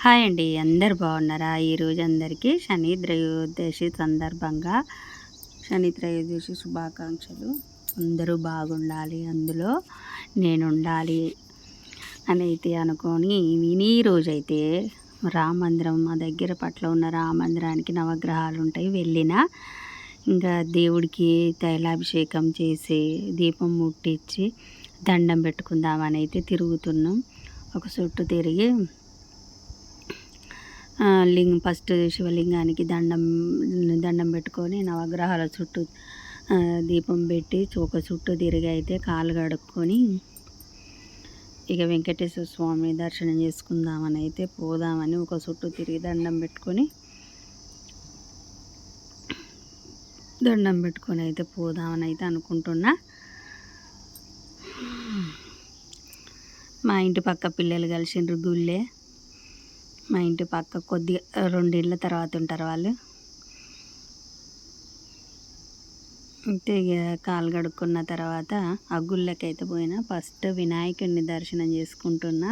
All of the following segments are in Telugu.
హాయ్ అండి, అందరు బాగున్నారా? ఈరోజు అందరికీ శని త్రయోదశి సందర్భంగా శని త్రయోదశి శుభాకాంక్షలు. అందరూ బాగుండాలి, అందులో నేను ఉండాలి అని అయితే అనుకొని ఈ రోజైతే రామ మందిరం, మా దగ్గర పట్ల ఉన్న రామ మందిరానికి నవగ్రహాలు ఉంటాయి, వెళ్ళిన ఇంకా దేవుడికి తైలాభిషేకం చేసి దీపం ముట్టించి దండం పెట్టుకుందామని అయితే తిరుగుతున్నాం. ఒక చుట్టూ తిరిగి ఫస్ట్ శివలింగానికి దండం పెట్టుకొని నవగ్రహాల చుట్టూ దీపం పెట్టి ఒక చుట్టూ తిరిగి అయితే కాలు కడుక్కొని ఇక వెంకటేశ్వర స్వామి దర్శనం చేసుకుందామని అయితే పోదామని ఒక చుట్టూ తిరిగి దండం పెట్టుకొని అయితే పోదామని అయితే అనుకుంటున్నా. మా ఇంటి పక్క పిల్లలు కలిసిండ్రు గుళ్ళే. మా ఇంటి పక్క కొద్దిగా 2 ఇళ్ళ తర్వాత ఉంటారు వాళ్ళు. అయితే ఇక కాలు కడుక్కున్న తర్వాత ఆ గుళ్ళకైతే పోయినా. ఫస్ట్ వినాయకుడిని దర్శనం చేసుకుంటున్నా.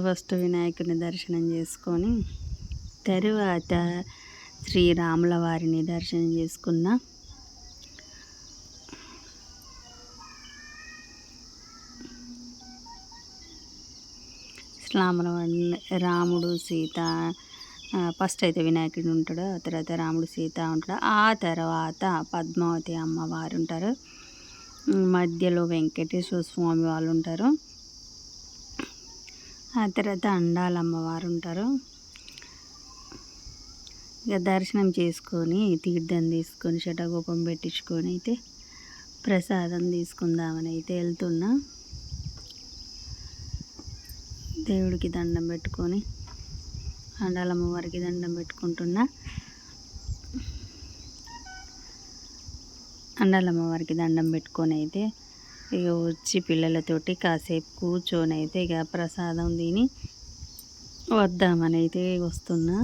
ఫస్ట్ వినాయకుడిని దర్శనం చేసుకొని తరువాత శ్రీరాముల వారిని దర్శనం చేసుకున్నా. రాముడు సీత ఫస్ట్ అయితే వినాయకుడు ఉంటాడు, ఆ తర్వాత రాముడు సీత ఉంటాడు, ఆ తర్వాత పద్మావతి అమ్మవారు ఉంటారు, మధ్యలో వెంకటేశ్వర స్వామి వాళ్ళు ఉంటారు, ఆ తర్వాత అండాల అమ్మవారు ఉంటారు. ఇక దర్శనం చేసుకొని తీర్థం తీసుకొని శటగోపం పెట్టించుకొని అయితే ప్రసాదం తీసుకుందామని అయితే వెళ్తున్నా. దేవుడికి దండం పెట్టుకొని అండాలమ్మ వారికి దండం పెట్టుకుంటున్నా. అండాలమ్మ వారికి దండం పెట్టుకొని అయితే ఇక వచ్చి పిల్లలతోటి కాసేపు కూర్చొని అయితే ఇక ప్రసాదం తిని వద్దామని అయితే వస్తున్నా.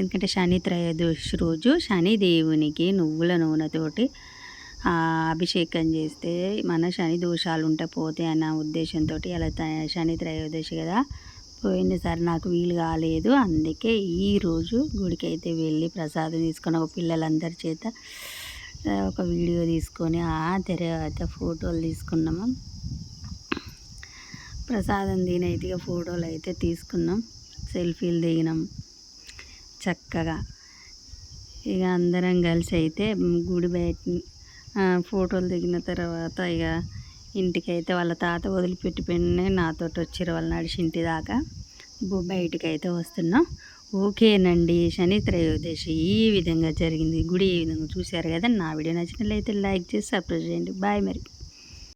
ఎందుకంటే శని త్రయోదశి రోజు శని దేవునికి నువ్వుల నూనెతోటి అభిషేకం చేస్తే మన శని దోషాలు ఉంటే పోతాయి అన్న ఉద్దేశంతో అలా శని త్రయోదశి కదా, పోయినసారి నాకు వీలు కాలేదు, అందుకే ఈరోజు గుడికి అయితే వెళ్ళి ప్రసాదం తీసుకొని ఒక పిల్లలందరి చేత ఒక వీడియో తీసుకొని ఆ తర్వాత ఫోటోలు తీసుకున్నాము. ప్రసాదం తినైతే ఫోటోలు అయితే తీసుకున్నాం, సెల్ఫీలు దిగినాం చక్కగా. ఇక అందరం కలిసి అయితే గుడి బయట ఫోటోలు దిగిన తర్వాత ఇక ఇంటికైతే వాళ్ళ తాత వదిలిపెట్టిపోయిన నాతో వచ్చారు, వాళ్ళు నడిచి ఇంటి దాకా బయటికి అయితే వస్తున్నాం. ఓకేనండి, శని త్రయోదశి ఈ విధంగా జరిగింది, గుడి ఈ విధంగా చూశారు కదా. నా వీడియో నచ్చినట్లయితే లైక్ చేసి సబ్స్క్రైబ్ చేయండి. బాయ్ మరి.